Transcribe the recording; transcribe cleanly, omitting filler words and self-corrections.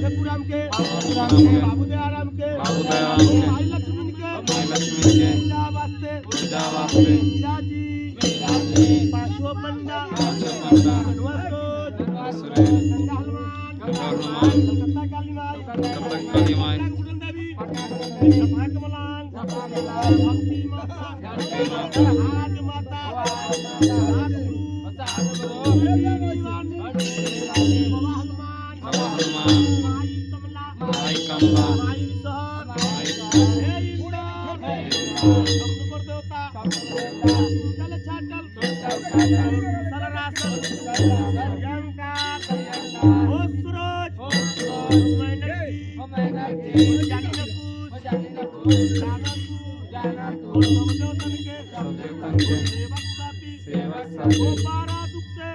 फतेहपुराम के बाबूदयाराम के माई लक्ष्मी के पूजा वास्ते विराजी पांचों पंडा गंगा हनुमान कलकत्ता काली माई कुंडल देवी सभा कमलान भक्ति माता आज माता सतगुरु दीवानी बाबा हनुमान माई कमला माई विसहर हे इंद्र शब्द देवता चल छाटल सररासन यंकार ओ सूरज मैनकी जानी न पूछ जाना तू सब देवतन के सेवक साथी ओ बारा दुख से